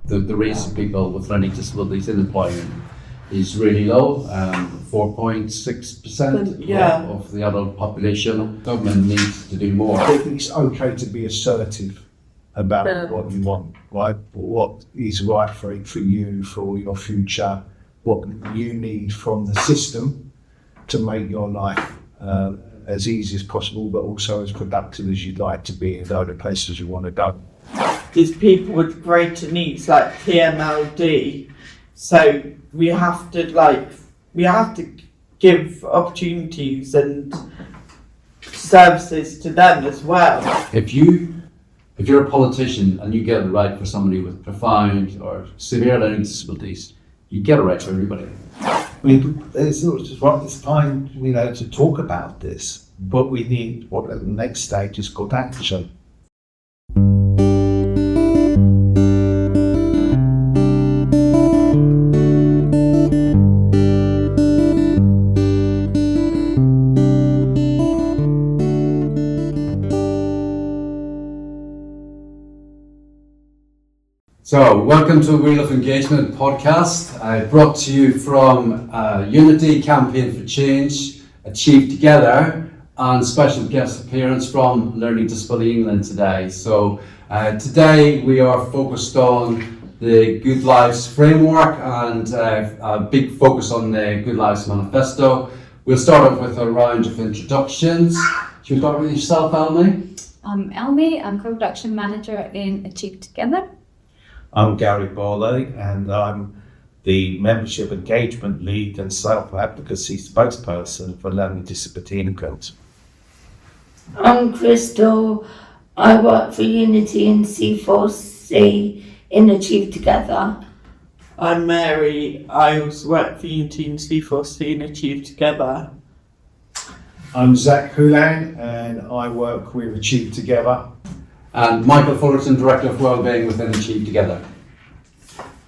the rates of people with learning disabilities in employment is really low, 4.6% of the adult population. Government needs to do more. I think it's okay to be assertive about what you want, right? What is right for you, for your future, what you need from the system to make your life as easy as possible, but also as productive as you'd like to be and go to places you want to go. There's people with greater needs like PMLD, so we have to give opportunities and services to them as well. If you're a politician and you get it right for somebody with profound or severe learning disabilities, you get it right for everybody. I mean, it's fine, to talk about this, but we need what the next stage is called action. So, welcome to Wheel of Engagement podcast, brought to you from Unity Campaign for Change, Achieve Together, and special guest appearance from Learning Disability England today. So, today we are focused on the Good Lives framework and a big focus on the Good Lives Manifesto. We'll start off with a round of introductions. Should you start with yourself, Elmy? I'm Elmy, I'm Co-Production Manager in Achieve Together. I'm Gary Bourlet, and I'm the Membership Engagement Lead and Self-Advocacy Spokesperson for Learning Disability England. I'm Crystal. I work for Unity and C4C in Achieve Together. I'm Mary. I also work for Unity and C4C and Achieve Together. I'm Zach Houlan, and I work with Achieve Together. And Michael Fullerton, Director of Wellbeing within Achieve Together.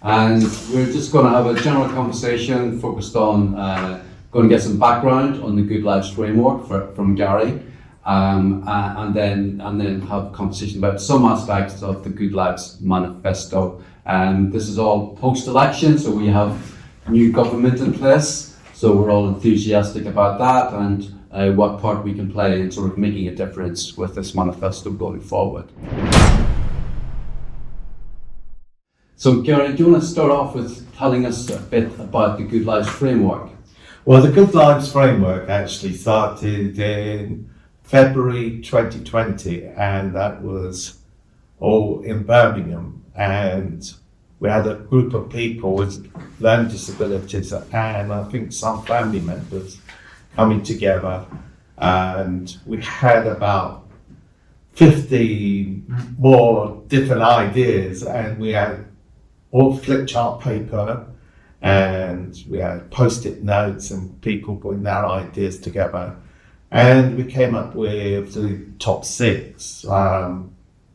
And we're just going to have a general conversation focused on going to get some background on the Good Lives framework from Gary, and then have a conversation about some aspects of the Good Lives Manifesto. And this is all post-election, so we have new government in place, so we're all enthusiastic about that and what part we can play in sort of making a difference with this manifesto going forward. So Gary, do you want to start off with telling us a bit about the Good Lives framework? Well, the Good Lives framework actually started in February 2020, and that was all in Birmingham, and we had a group of people with learning disabilities and I think some family members coming together, and we had about 50 more different ideas, and we had all flip chart paper, and we had post-it notes and people putting their ideas together, and we came up with the top 6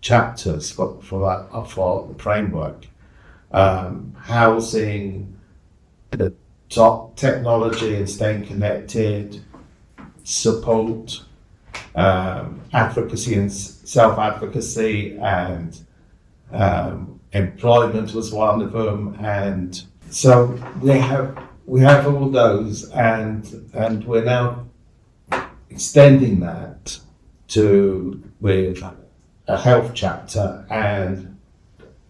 chapters for the framework. Housing, the top technology and staying connected, support, advocacy and self-advocacy, and employment was one of them. And so we have all those, and we're now extending that with a health chapter and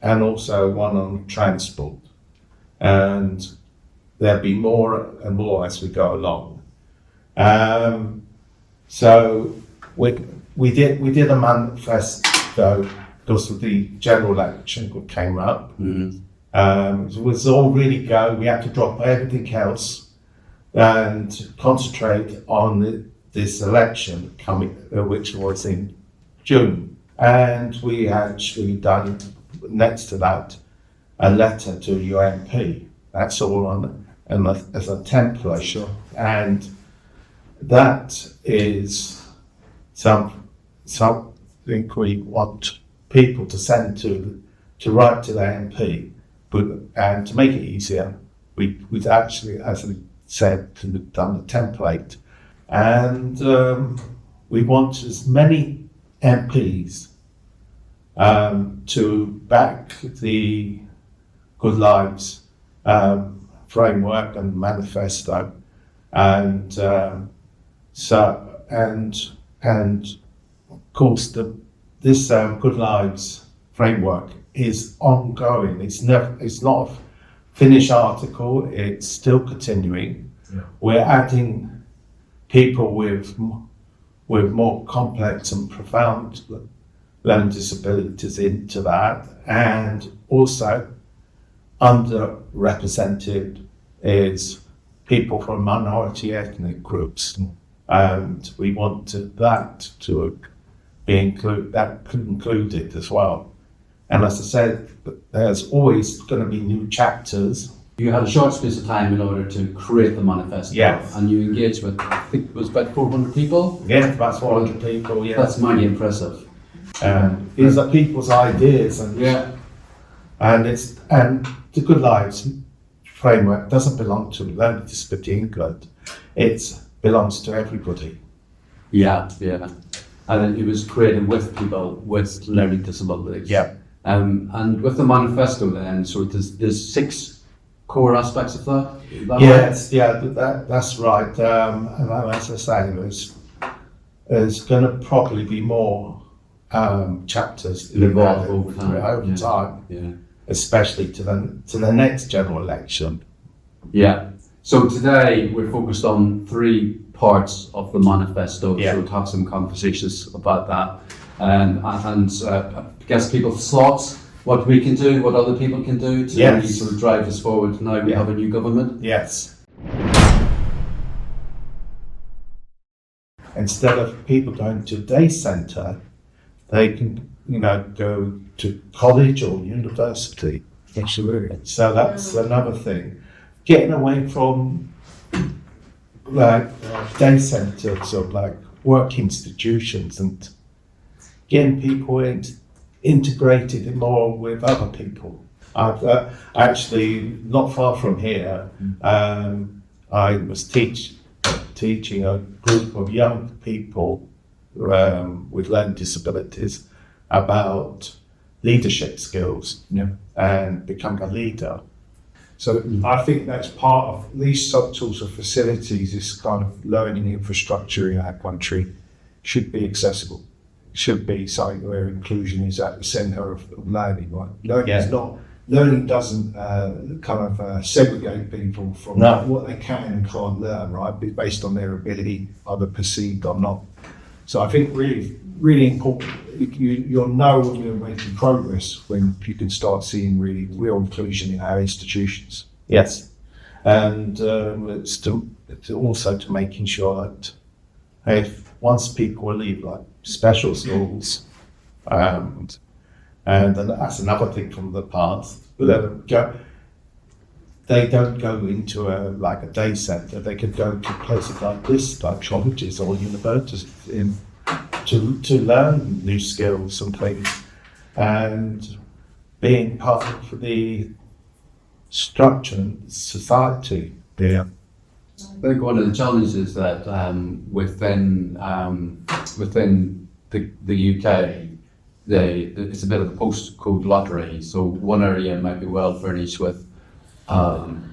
also one on transport, and there'll be more and more as we go along. So we did a manifesto because of the general election came up. Mm-hmm. It was all really go. We had to drop everything else and concentrate on this election coming, which was in June. And we actually done next to that a letter to your MP. That's all on as a template. Sure. And that is something we want people to send to write to their MP. And to make it easier, we've actually, as I said, done the template. And we want as many MPs to back the Good Lives framework and manifesto, and and of course this Good Lives framework is ongoing. It's not a finished article. It's still continuing. Yeah. We're adding people with more complex and profound learning disabilities into that, and also underrepresented is people from minority ethnic groups, and we want that to be included as well. And as I said, there's always going to be new chapters. You had a short space of time in order to create the manifesto, Yes. and you engaged with, I think it was about 400 people. Yeah, about 400 people. Yeah, That's mighty impressive. these are people's ideas, and Yeah. and the Good Lives framework doesn't belong to Learning Disability England. It belongs to everybody. Yeah. And it was created with people with learning disabilities. Yeah. And with the manifesto then, so there's 6 core aspects of that? Is that Yes, yeah, that's right. And as I say, there's going to probably be more chapters It'll evolve added over time. over time, Yeah. especially to the next general election. Yeah. So today we're focused on 3 parts of the manifesto. Yeah. So we'll have some conversations about that, and I guess people's thoughts, what we can do, what other people can do to Yes. really sort of drive us forward. Now we Yeah. have a new government. Yes. Instead of people going to a day centre, they can, go to college or university. Absolutely. So that's another thing. Getting away from day centres or work institutions and getting people integrated more with other people. I've actually, not far from here, I was teaching a group of young people with learning disabilities about leadership skills and becoming a leader. So I think that's part of these sorts of facilities, this kind of learning infrastructure in our country should be accessible. It should be something where inclusion is at the centre of learning, right? Learning doesn't segregate people from what they can and can't learn, right? Based on their ability, either perceived or not. So I think really important, you'll know when you're making progress when you can start seeing really real inclusion in our institutions. Yes, and it's also to making sure that if once people leave special schools, and that's another thing from the past, they don't go into a day centre. They could go to places like this, like colleges or universities, to learn new skills and things, and being part of the structure and society there. I think one of the challenges that within the UK, it's a bit of a postcode lottery. So one area might be well furnished with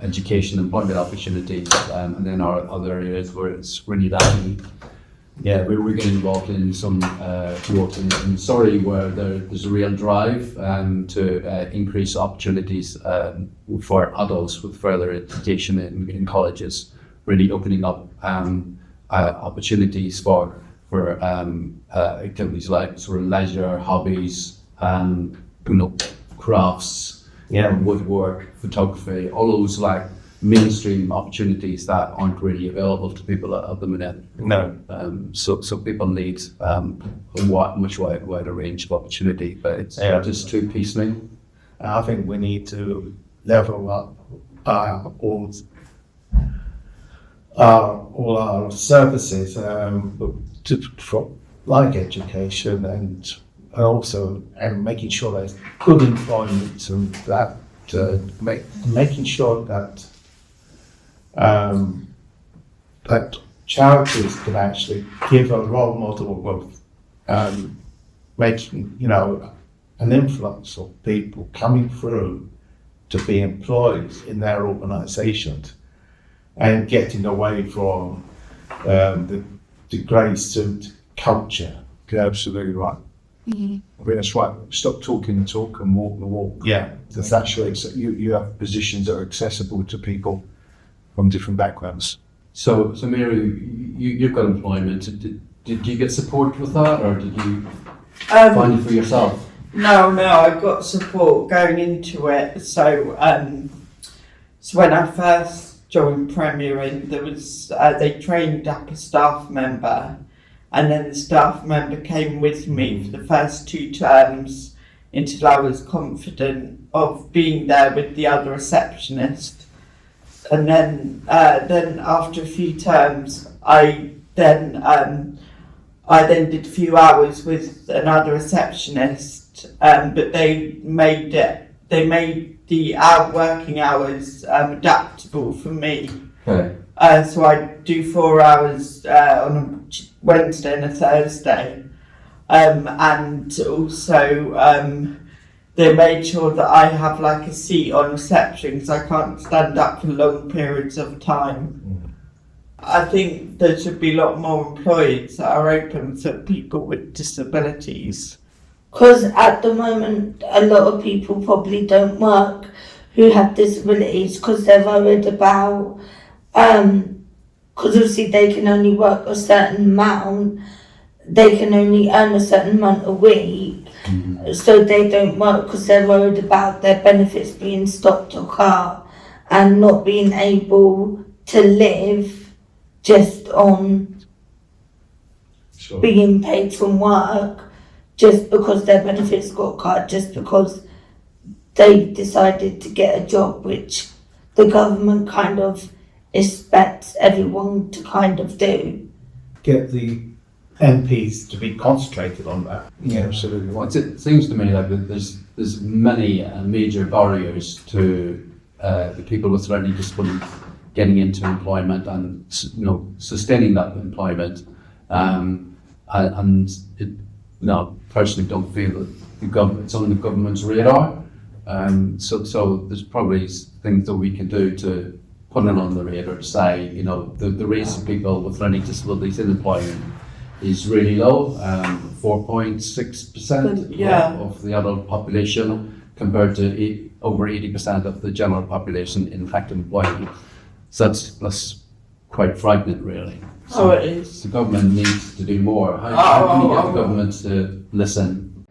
education and employment opportunities, and then our other areas where it's really lacking. Yeah, we're getting involved in some work in Surrey where there's a real drive to increase opportunities for adults with further education in colleges, really opening up opportunities for activities like sort of leisure, hobbies, crafts, woodwork, photography, all those mainstream opportunities that aren't really available to people at the minute. No. So people need a much wider range of opportunity, but it's just too piecemeal. I think we need to level up all our services like education and also making sure there's good employment and that making sure that that charities can actually give a role model of making an influx of people coming through to be employed in their organisations and getting away from the grey suit culture. You're absolutely right. I mean, that's right. Stop talking the talk and walk the walk. Yeah, That's actually, you have positions that are accessible to people from different backgrounds. So Mary, you've got employment. Did you get support with that, or did you find it for yourself? No, I got support going into it. So when I first joined Premiering, there was they trained up a staff member, and then the staff member came with me for the first 2 terms until I was confident of being there with the other receptionist. And then after a few terms, I then did a few hours with another receptionist, but they made the working hours adaptable for me. Okay. So I do 4 hours on a Wednesday and a Thursday, and also they made sure that I have like a seat on reception because I can't stand up for long periods of time. I think there should be a lot more employers that are open to people with disabilities. Because at the moment, a lot of people probably don't work who have disabilities because they're worried about, because obviously they can only work a certain amount, they can only earn a certain amount a week, so they don't work because they're worried about their benefits being stopped or cut and not being able to live just on being paid from work just because their benefits got cut, just because they decided to get a job which the government kind of expects everyone to kind of do. get the MPs to be concentrated on that. Yeah, absolutely right. It seems to me like there's many major barriers to the people with learning disabilities getting into employment and sustaining that employment. Personally don't feel that it's on the government's radar. So there's probably things that we can do to put it on the radar to say, the rates of people with learning disabilities in employment is really low, 4.6% of the adult population compared to over 80% of the general population in fact employment. So that's quite frightening, really. So it is. the government needs to do more. How can you get the government to listen?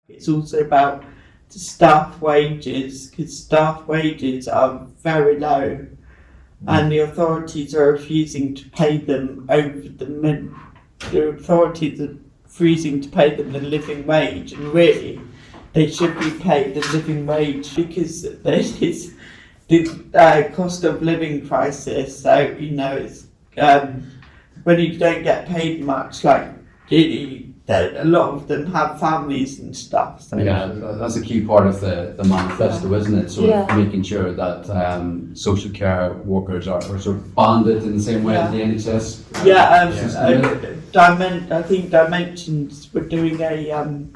It's also about the staff wages, because staff wages are very low, and the authorities are refusing to pay them the authorities are refusing to pay them the living wage, and really they should be paid the living wage because there is the cost of living crisis. So it's when you don't get paid much, like a lot of them have families and stuff. So. Yeah, that's a key part of the manifesto, isn't it? Sort of making sure that social care workers are sort of bonded in the same way as the NHS. I think Dimensions were doing a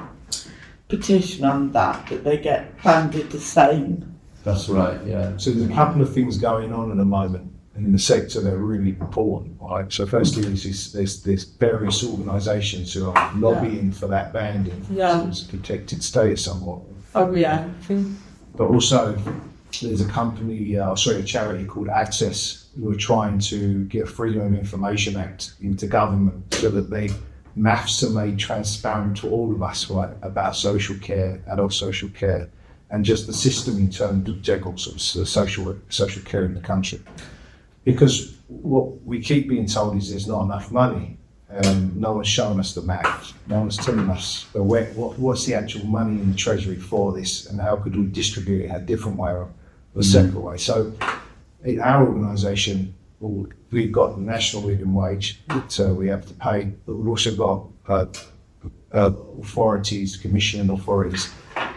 petition on that they get banded the same. That's right, yeah. So there's a couple of things going on at the moment in the sector that are really important, right? So firstly, there's various organisations who are lobbying for that banding, so it's a protected status somewhat. Oh yeah. But also, there's a charity called Access, who are trying to get Freedom of Information Act into government so that maths are made transparent to all of us, right, about social care, adult social care, and just the system in terms of general sort of social care in the country. Because what we keep being told is there's not enough money. No one's showing us the math. No one's telling us what's the actual money in the treasury for this, and how could we distribute it in a different way or a separate way. So in our organisation, we've got the national living wage that we have to pay, but we've also got commissioning authorities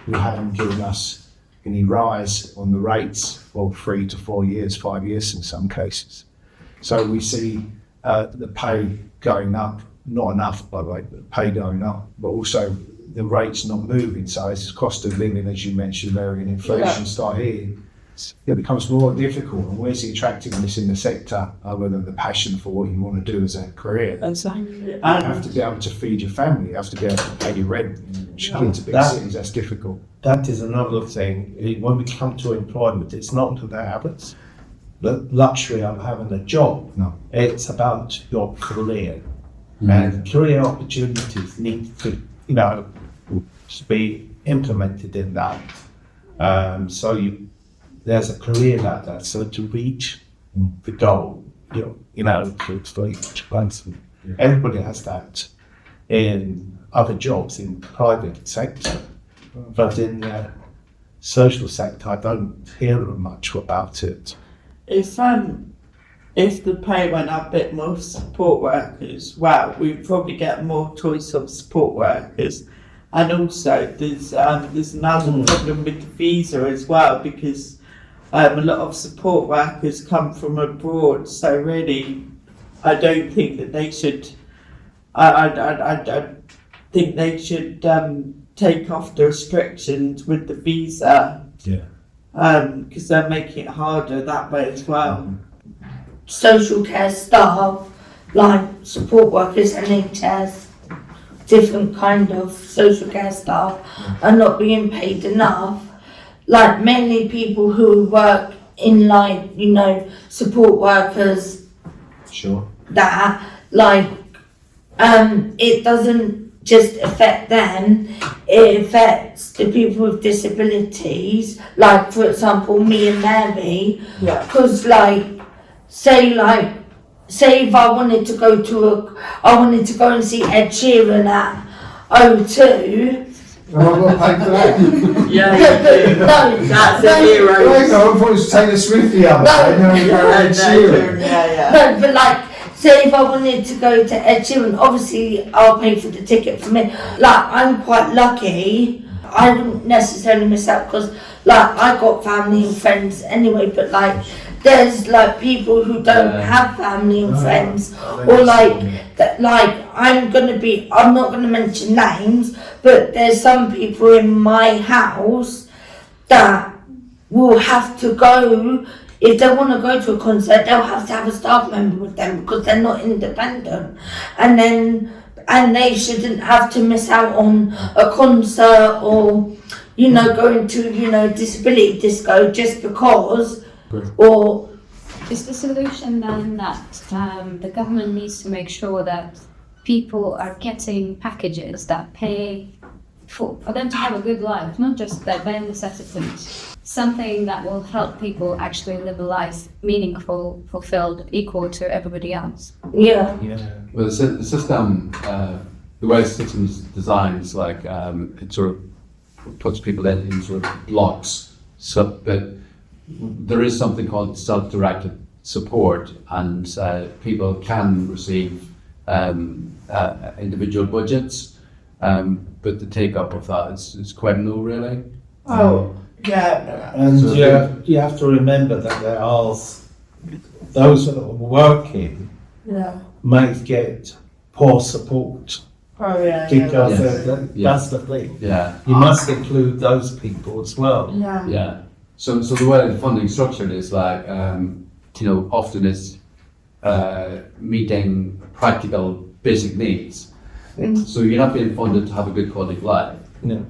who haven't given us any rise on the rates for 3 to 4 years, 5 years in some cases. So we see the pay going up, not enough by the way, but pay going up, but also the rate's not moving. So as cost of living, as you mentioned, Mary, and inflation start hitting, it becomes more difficult. And where's the attractiveness in the sector other than the passion for what you want to do as a career? Exactly. You have to be able to feed your family. You have to be able to pay your rent. Into big cities, that's difficult. That is another thing. When we come to employment, it's not about the luxury of having a job. No. It's about your career. And career opportunities need to, to be implemented in that. There's a career ladder. So to reach the goal, to each person, everybody has that in other jobs in the private sector, but in the social sector, I don't hear much about it. If the pay went up a bit more for support workers, we'd probably get more choice of support workers. And also, there's another problem with the visa as well, because a lot of support workers come from abroad. So really, I don't think that they should. I think they should take off the restrictions with the visa. Yeah. Because they're making it harder that way as well. Social care staff, like support workers, NHS, different kind of social care staff are not being paid enough. Like mainly people who work in support workers. Sure. It doesn't just affect them, it affects the people with disabilities, like for example me and Mary, because say if I wanted to go and see Ed Sheeran at O2. Well, I'm not paying for that. Yeah, you do. No, That's a hero. I thought it was Taylor Swift the other day. No, but say if I wanted to go to Ed Sheeran, obviously I'll pay for the ticket for me. I'm quite lucky. I wouldn't necessarily miss out because I got family and friends anyway, but there's people who don't have family and friends, or I'm not gonna mention names, but there's some people in my house that will have to go. If they want to go to a concert, they'll have to have a staff member with them because they're not independent, and they shouldn't have to miss out on a concert or going to disability disco just because. Or is the solution then that the government needs to make sure that people are getting packages that pay for them to have a good life, not just their bare necessities, something that will help people actually live a life meaningful, fulfilled, equal to everybody else? Yeah. Well, the system, the way the system is designed is it sort of puts people in sort of blocks. But there is something called self-directed support, and people can receive individual budgets, but the take-up of that is quite low, really. Yeah. And So you have to remember that there are those that are working might get poor support. Oh yeah. Because Yes. that's the thing. Yeah. You must include those people as well. Yeah. Yeah. So the way the funding is structured is often it's meeting practical basic needs. So you're not being funded to have a good quality of life. No.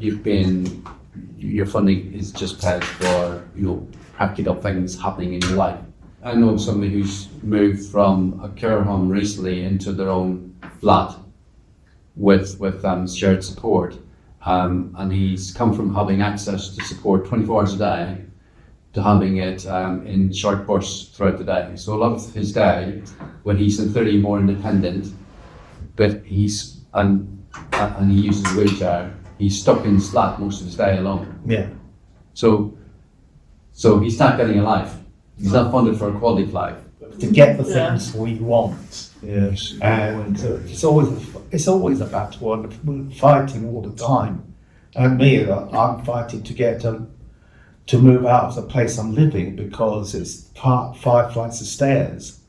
Your funding is just paid for practical things happening in your life. I know somebody who's moved from a care home recently into their own flat with shared support, and he's come from having access to support 24 hours a day to having it in short bursts throughout the day. So a lot of his day, when he's in theory more independent, but he uses a wheelchair, he's stuck in his flat most of his day alone. Yeah. So he's not getting a life. He's not funded for a quality of life. To get the things we want. Yes. And it's always about one. We're fighting all the time. And me, I'm fighting to get to move out of the place I'm living because it's 5 flights of stairs.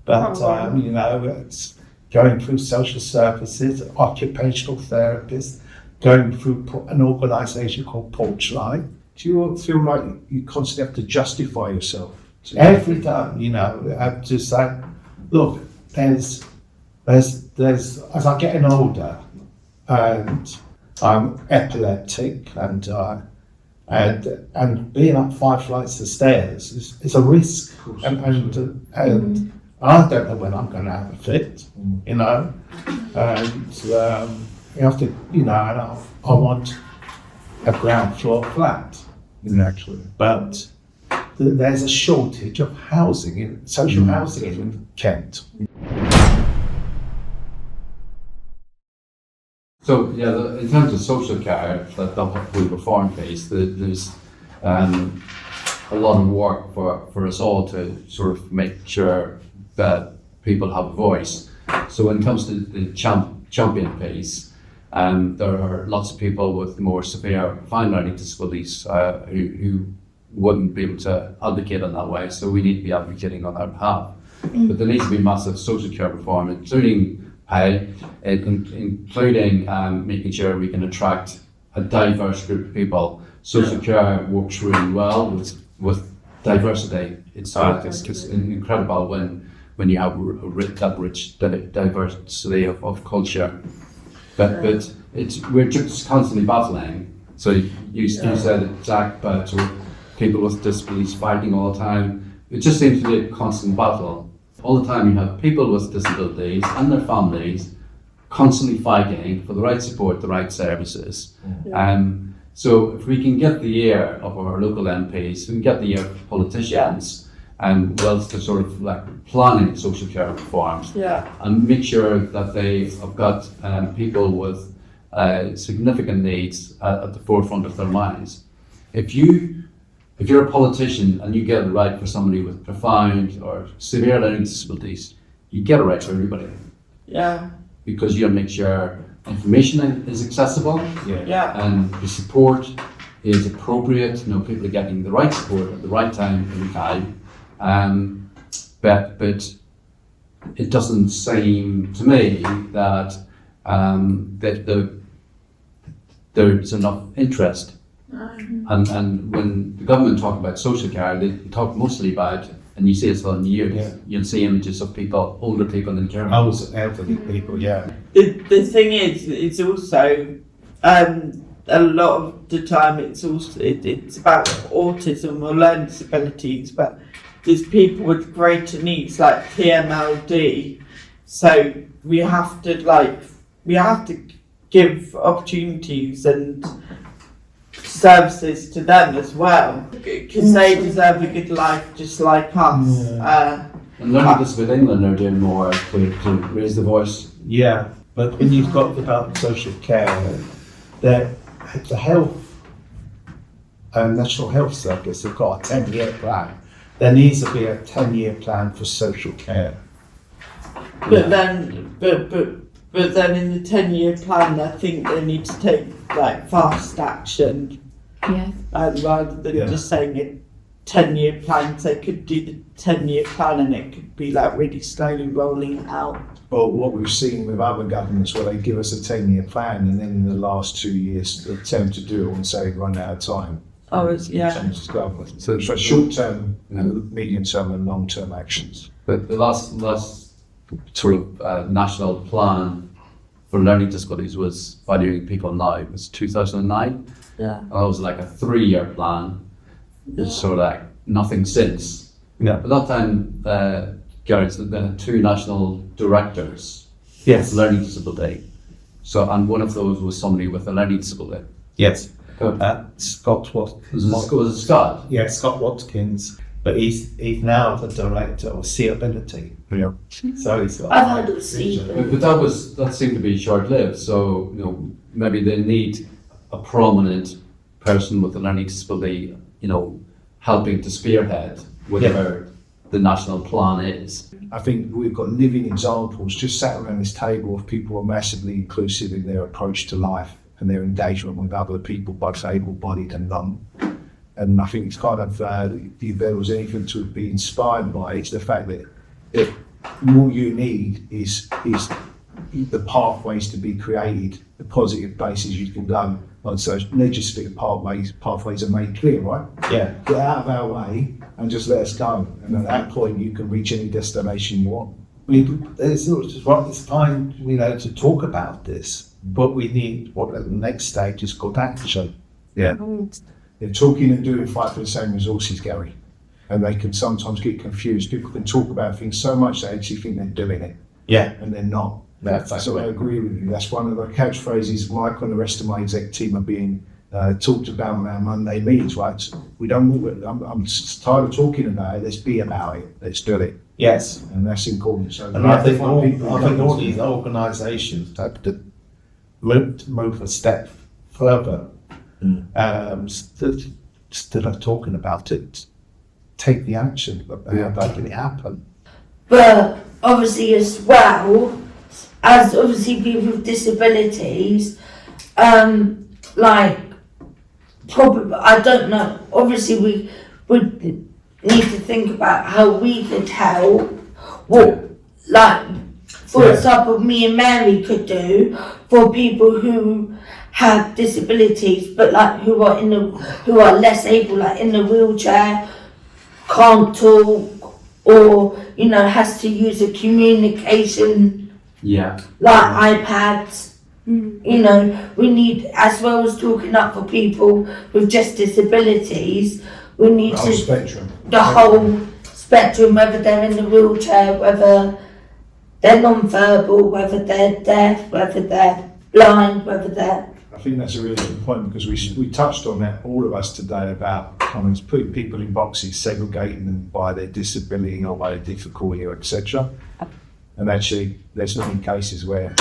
But it's going through social services, occupational therapists, going through an organisation called Porchlight. Do you feel like you constantly have to justify yourself? Every time, you know, I have to say, look, there's as I'm getting older, and I'm epileptic, and being up 5 flights of stairs is a risk, and I don't know when I'm going to have a fit, you know, and you have to, you know, and I want a ground floor flat, Naturally. but there's a shortage of housing, social housing in Kent. So yeah, in terms of social care, that whole reform piece, there's a lot of work for us all to sort of make sure that people have a voice. So when it comes to the champion piece, there are lots of people with more severe fine learning disabilities who wouldn't be able to advocate in that way. So we need to be advocating on their behalf. But there needs to be massive social care reform, including pay, including making sure we can attract a diverse group of people. Social care works really well with diversity. It's incredible when you have that rich diversity of culture. But we're just constantly battling. So you said it, Jack, but people with disabilities fighting all the time. It just seems to be a constant battle. All the time you have people with disabilities and their families constantly fighting for the right support, the right services. So if we can get the ear of our local MPs, we can get the ear of politicians, and whilst they're sort of like planning social care reforms, and make sure that they have got people with significant needs at the forefront of their minds. If you're a politician and you get it right for somebody with profound or severe learning disabilities, you get it right for everybody. Yeah. Because you make sure information is accessible, and the support is appropriate. You know, people are getting the right support at the right time every time. But it doesn't seem to me that there's enough interest. And when the government talk about social care, they talk mostly about, and you see it on the news, you'll see images of people, older people in care homes. Elderly people, yeah. The thing is, it's also a lot of the time it's also it's about autism or learning disabilities, but there's people with greater needs like PMLD. So we have to give opportunities and services to them as well, because they deserve a good life just like us. And Learning Disability England are doing more to raise the voice. Yeah, but when you've got about social care, the health National Health Service have got a 10-year plan. There needs to be a 10-year plan for social care. But then in the 10-year plan, I think they need to take like fast action. Rather than just saying it 10-year plans, they could do the 10-year plan and it could be like really slowly rolling out. Well, what we've seen with other governments where they give us a 10-year plan and then in the last 2 years they attempt to do it and say run out of time. Changes government. So short-term, medium-term and long-term actions. But the last sort of national plan for learning disabilities was Valuing People Now. It was 2009. And that was like a 3-year plan. It's sort of like nothing since. At that time, Garrett, they had 2 national directors of learning disability. So, and one of those was somebody with a learning disability. Yes. Scott Was it Scott? Yeah, Scott Watkins. But he's now the director of Seeability. Yeah. So he's got. I've heard of Seeability. But that seemed to be short-lived. So maybe they need a prominent person with a learning disability, helping to spearhead whatever the national plan is. I think we've got living examples just sat around this table of people who are massively inclusive in their approach to life and their engagement with other people, both able-bodied and non. And I think it's kind of, if there was anything to be inspired by, it's the fact that what you need is the pathways to be created, the positive bases you can go on. So legislative pathways are made clear, right? Yeah. Get out of our way and just let us go. And at that point, you can reach any destination you want. It's fine, to talk about this, but we need what the next stage is called action. Yeah. They're talking and doing fight for the same resources, Gary. And they can sometimes get confused. People can talk about things so much they actually think they're doing it. Yeah. And they're not. That's So I agree with you. That's one of the catchphrases Mike and the rest of my exec team are being talked about on our Monday meetings, right? I'm tired of talking about it. Let's be about it. Let's do it. Yes. And that's important. So And I think all these organisations have to move a step further. Instead of talking about it, take the action about making it happen. But obviously as well, as obviously people with disabilities, probably, I don't know, obviously we would need to think about how we could help, for example, me and Mary could do for people who have disabilities, but who are less able, in the wheelchair, can't talk, or has to use a communication iPads. We need, as well as talking up for people with just disabilities, we need the whole spectrum, whether they're in the wheelchair, whether they're non-verbal, whether they're deaf, whether they're blind, whether they're... I think that's a really good point, because we touched on that, all of us today, about putting people in boxes, segregating them by their disability or by their difficulty, or etc. And actually, there's many cases where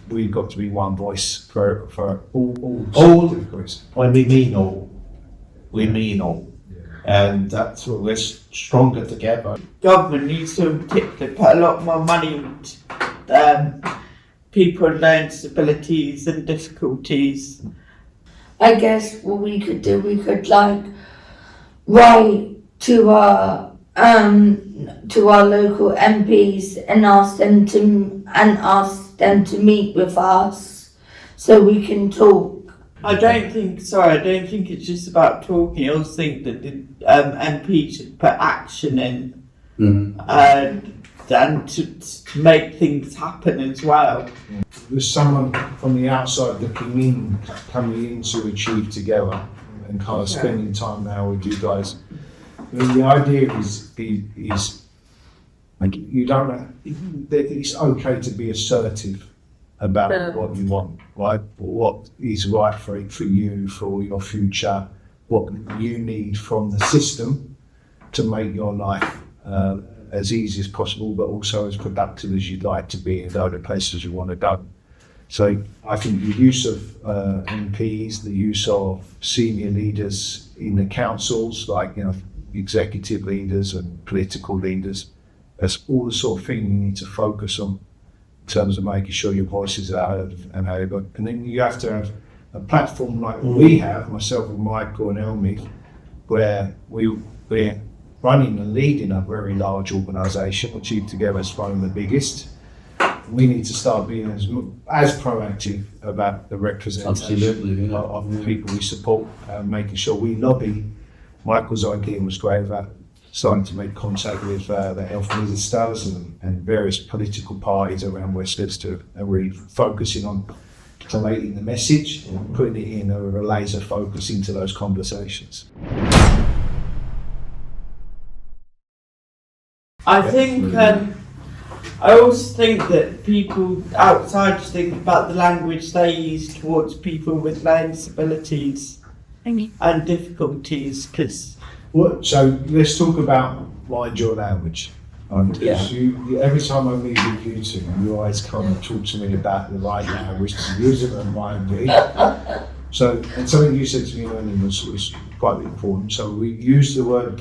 we've got to be one voice for all difficulties. When we mean all, we mean all. And that's what we're stronger together. Government needs to in particular put a lot more money into people with learning disabilities and difficulties. I guess what we could do, we could write to our local MPs and ask them to meet with us so we can talk. I don't think it's just about talking. I also think that the MP should put action in and to make things happen as well. There's someone from the outside looking in, coming in to achieve together, and kind of spending time now with you guys. The idea is you don't. It's okay to be assertive about what you want, right? What is right for you, for your future, what you need from the system to make your life as easy as possible, but also as productive as you'd like to be and go to places you want to go. So I think the use of MPs, the use of senior leaders in the councils, executive leaders and political leaders, that's all the sort of thing you need to focus on in terms of making sure your voices are heard and how you. And then you have to have a platform like we have, myself and Michael and Elmi, where we're running and leading a very large organisation, Achieve Together is one of the biggest. We need to start being as proactive about the representation of the people we support, making sure we lobby. Michael's idea was great about starting to make contact with the health ministers and various political parties around Westminster, and really focusing on collating the message and putting it in with a laser focus into those conversations. I think, I also think that people outside think about the language they use towards people with learning disabilities and difficulties, because... So let's talk about mind your language. Every time I meet with you two, you always come and talk to me about the right language to use it and mind me. So, and something you said to me earlier was quite important. So we use the word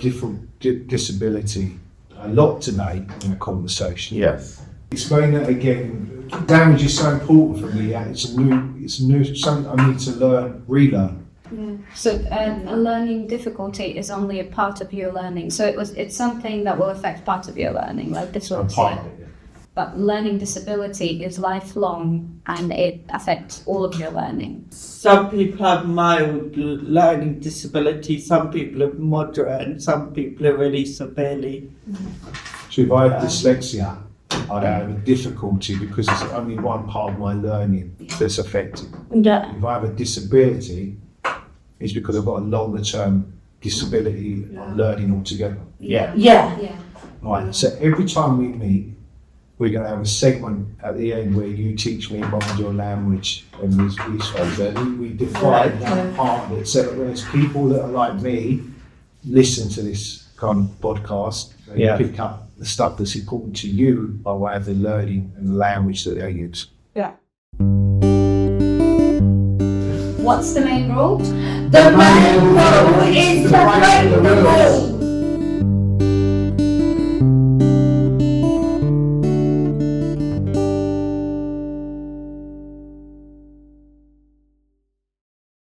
disability a lot today in a conversation. Yes. Explain that again. Language is so important for me. It's new, something I need to relearn. Yeah. So a learning difficulty is only a part of your learning. So it's something that will affect part of your learning. Like this was but learning disability is lifelong and it affects all of your learning. Some people have mild learning disability, some people have moderate, and some people are really severely. So if I have dyslexia, I'd have a difficulty because it's only one part of my learning that's affected. Yeah. If I have a disability, it's because I've got a longer term disability on learning altogether. Yeah. Yeah. Yeah. Right. So every time we meet, we're going to have a segment at the end where you teach me about your language and we define that part of it. So whereas people that are like me listen to this kind of podcast, they pick up the stuff that's important to you by way of the learning and the language that they use. Yeah. What's the main role? The main role is to break the rules.